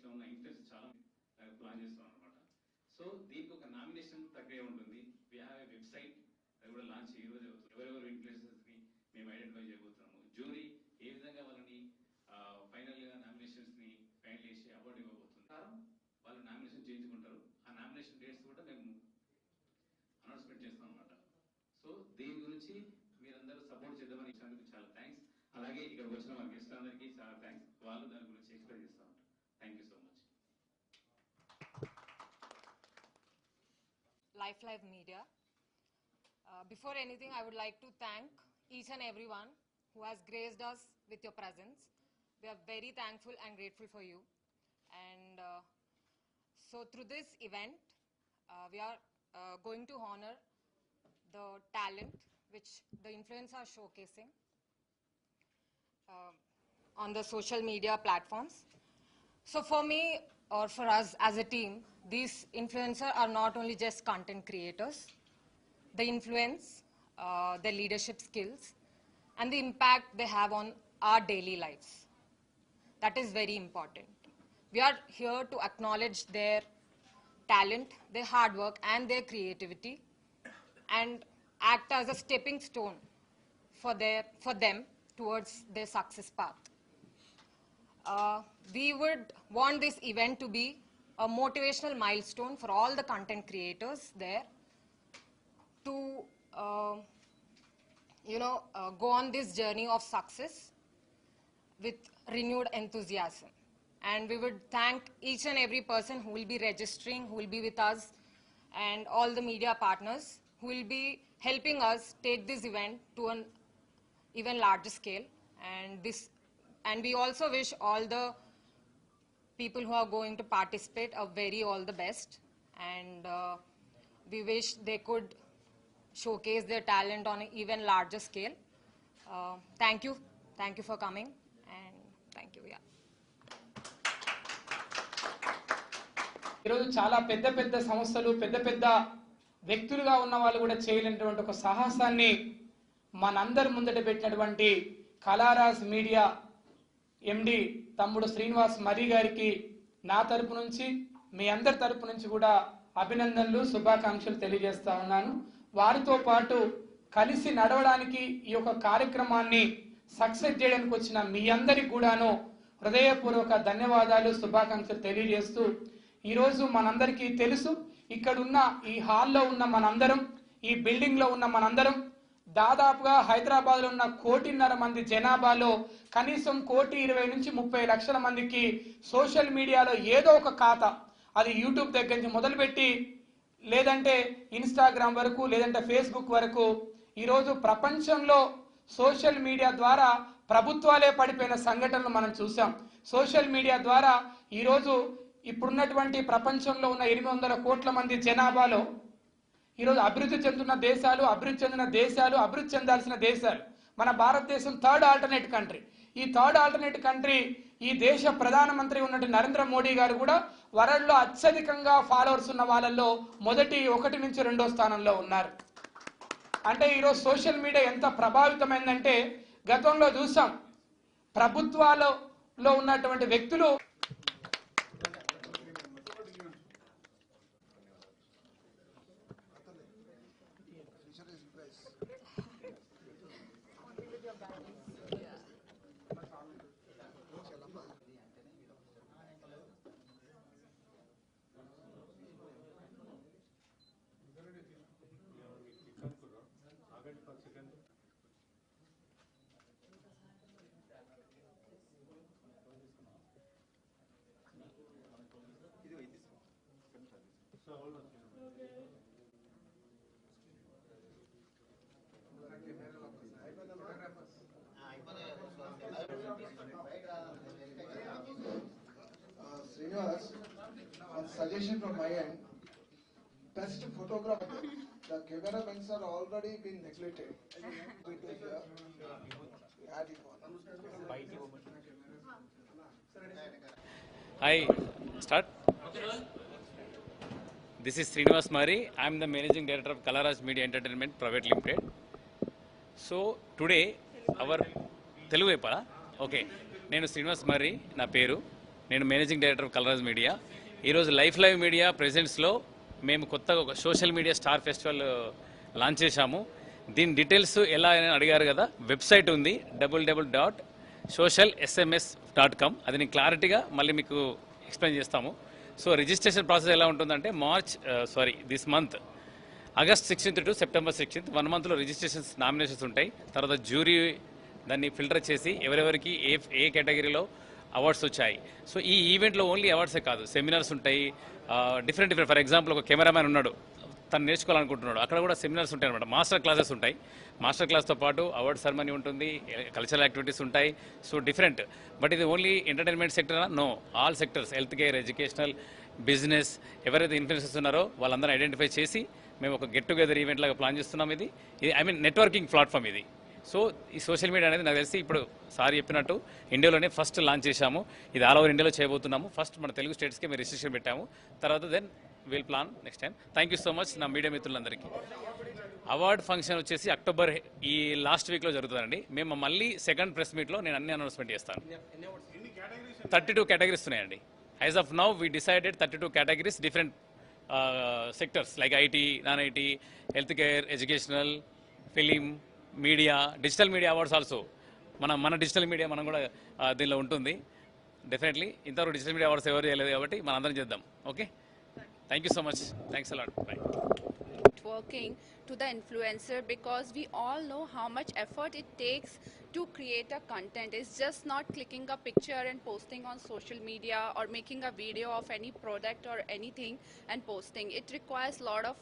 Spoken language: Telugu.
లో ఉన్న ఇన్ఫ్లుయెన్స్ చాలా ప్లాన్ చేస్తాం అనమాట. సో దీనికి ఒక నామినేషన్ ప్రక్రియ ఉంటుంది. వి హావ్ ఏ వెబ్సైట్, అది కూడా లాంచ్ ఈ రోజు అవుతుంది. ఎవరెవరు ఇన్ఫ్లుయెన్సర్స్ ని మేము ఐడెంటిఫై చేయబోతున్నాము. జ్యూరీ ఏ విధంగా వాళ్ళని ఫైనల్ గా నామినేషన్స్ ని ఫైనల్ చేసి అవార్డు ఇవ్వబోతుంది. వాళ్ళు నామినేషన్ చేయించుకుంటారు. ఆ నామినేషన్ డేట్స్ కూడా మేము అనౌన్స్మెంట్ చేస్తాం అనమాట. సో దీని గురించి మీరందరూ సపోర్ట్ చేద్దామని ఇచ్చినందుకు చాలా థ్యాంక్స్. అలాగే ఇక్కడ వచ్చిన మా గెస్ట్ అందరికీ చాలా థ్యాంక్స్. వాళ్ళు దాని గురించి ఎక్స్ప్లెయిన్ చేస్తా ఉంటారు. Thank you so much. Live Media. Before anything, I would like to thank each and everyone who has graced us with your presence. We are very thankful and grateful for you. And so through this event, we are going to honor the talent which the influencers are showcasing on the social media platforms. So for me, or for us as a team, these influencers are not only just content creators. The influence, their leadership skills, and the impact they have on our daily lives. That is very important. We are here to acknowledge their talent, their hard work, and their creativity, and act as a stepping stone for them towards their success path. We would want this event to be a motivational milestone for all the content creators there to go on this journey of success with renewed enthusiasm. And we would thank each and every person who will be registering, who will be with us, and all the media partners who will be helping us take this event to an even larger scale. And we also wish all the people who are going to participate all the best. And we wish they could showcase their talent on an even larger scale. Thank you for coming, and thank you. Yeah. ఈరోజు చాలా పెద్ద పెద్ద సంస్థలు, పెద్ద పెద్ద వ్యక్తులుగా ఉన్న వాళ్ళు కూడా చేయలేనటువంటి ఒక సాహసాన్ని మనందరి ముందట పెట్టినటువంటి కళారాజ్ మీడియా ఎండి తమ్ముడు శ్రీనివాస్ మర్రి గారికి నా తరపు నుంచి, మీ అందరి తరపు నుంచి కూడా అభినందనలు, శుభాకాంక్షలు తెలియజేస్తా ఉన్నాను. వారితో పాటు కలిసి నడవడానికి ఈ యొక్క కార్యక్రమాన్ని సక్సెస్ చేయడానికి వచ్చిన మీ అందరికి కూడాను హృదయపూర్వక ధన్యవాదాలు, శుభాకాంక్షలు తెలియజేస్తూ, ఈరోజు మనందరికీ తెలుసు, ఇక్కడున్న ఈ హాల్లో ఉన్న మనందరం, ఈ బిల్డింగ్ లో ఉన్న మనందరం, దాదాపుగా హైదరాబాద్ లో ఉన్న 1.5 కోటి జనాభాలో కనీసం 1.20 నుంచి 30 లక్షల మందికి సోషల్ మీడియాలో ఏదో ఒక ఖాతా, అది యూట్యూబ్ దగ్గర నుంచి మొదలుపెట్టి లేదంటే ఇన్స్టాగ్రామ్ వరకు, లేదంటే ఫేస్బుక్ వరకు, ఈరోజు ప్రపంచంలో సోషల్ మీడియా ద్వారా ప్రభుత్వాలే పడిపోయిన సంఘటనలు మనం చూసాం. సోషల్ మీడియా ద్వారా ఈరోజు ఇప్పుడున్నటువంటి ప్రపంచంలో ఉన్న 800 కోట్ల మంది జనాభాలో ఈరోజు అభివృద్ధి చెందిన దేశాలు, అభివృద్ధి చెందాల్సిన దేశాలు, మన భారతదేశం థర్డ్ ఆల్టర్నేట్ కంట్రీ. ఈ థర్డ్ ఆల్టర్నేట్ కంట్రీ, ఈ దేశ ప్రధానమంత్రి ఉన్నట్టు నరేంద్ర మోడీ గారు కూడా వరల్డ్ లో అత్యధికంగా ఫాలోవర్స్ ఉన్న వాళ్ళల్లో మొదటి 1 నుంచి 2వ స్థానంలో ఉన్నారు. అంటే ఈరోజు సోషల్ మీడియా ఎంత ప్రభావితమైందంటే, గతంలో చూసాం ప్రభుత్వాలలో ఉన్నటువంటి వ్యక్తులు Srinivas, one suggestion from my end, best photographer. The cameramen are already been neglected. Hi, start. This is Srinivas Mari. I am the Managing Director of Kalaraj Media Entertainment Private Limited. So today our Telugu Epala. Okay, నేను శ్రీనివాస్ మర్రి నా పేరు. నేను managing director of Kalaraj media. ఈరోజు లైఫ్ మీడియా ప్రెజెన్స్లో మేము కొత్తగా ఒక social media star festival launch చేశాము. దీని డీటెయిల్స్ ఎలా అని అడిగారు కదా, వెబ్సైట్ ఉంది www.socialsms.com. అది నేను క్లారిటీగా మళ్ళీ మీకు ఎక్స్ప్లెయిన్ చేస్తాము. సో రిజిస్ట్రేషన్ ప్రాసెస్ ఎలా ఉంటుందంటే this month August 16th to September 16th 1 monthలో రిజిస్ట్రేషన్స్ నామినేషన్స్ ఉంటాయి. తర్వాత జ్యూరీ దాన్ని ఫిల్టర్ చేసి ఎవరెవరికి ఏ కేటగిరీలో అవార్డ్స్ వచ్చాయి. సో ఈ ఈవెంట్లో ఓన్లీ అవార్డ్సే కాదు, సెమినార్స్ ఉంటాయి, డిఫరెంట్ ఫర్ ఎగ్జాంపుల్ ఒక కెమెరామ్యాన్ ఉన్నాడు, తను నేర్చుకోవాలనుకుంటున్నాడు, అక్కడ కూడా సెమినార్స్ ఉంటాయి అనమాట. మాస్టర్ క్లాసెస్ ఉంటాయి. మాస్టర్ క్లాస్తో పాటు అవార్డ్ సెరమనీ ఉంటుంది, కల్చరల్ యాక్టివిటీస్ ఉంటాయి. So different. బట్ ఇది only entertainment sector no, all sectors, health care, educational, business, ఎవరైతే ఇన్ఫ్లుయెన్సర్స్ ఉన్నారో వాళ్ళందరూ ఐడెంటిఫై చేసి మేము ఒక గెట్ టుగెదర్ ఈవెంట్ లాగా ప్లాన్ చేస్తున్నాం. ఇది నెట్వర్కింగ్ ప్లాట్ఫామ్ ఇది. సో ఈ సోషల్ మీడియా అనేది నాకు తెలిసి ఇప్పుడు సార్ చెప్పినట్టు ఇండియాలోనే ఫస్ట్ లాంచ్ చేశాము. ఇది ఆల్ ఓవర్ ఇండియాలో చేయబోతున్నాము. ఫస్ట్ మన తెలుగు స్టేట్స్కి మేము రిజిస్ట్రేషన్ పెట్టాము. తర్వాత then will plan next time. Thank you so much నా మీడియా మిత్రులందరికీ. అవార్డ్ ఫంక్షన్ వచ్చేసి అక్టోబర్ ఈ లాస్ట్ వీక్లో జరుగుతుందండి. మేము మళ్ళీ సెకండ్ ప్రెస్ మీట్లో నేను అన్ని అనౌన్స్మెంట్ చేస్తాను. 32 కేటగిరీస్ ఉన్నాయండి. As of now we decided 32 categories, different sectors like IT, non IT, health care, educational, film, media, digital media awards also. మన డిజిటల్ మీడియా మనం కూడా దీనిలో ఉంటుంది. డెఫినెట్లీ ఇంతవరకు డిజిటల్ మీడియా అవార్డ్స్ ఎవరు చేయలేదు కాబట్టి మనం అందరం చేద్దాం. Okay, thank you so much. Thanks a lot. By. Working to the influencer, because we all know how much effort it takes to create a content. It's just not clicking a picture and posting on social media or making a video of any product or anything and posting. It requires a lot of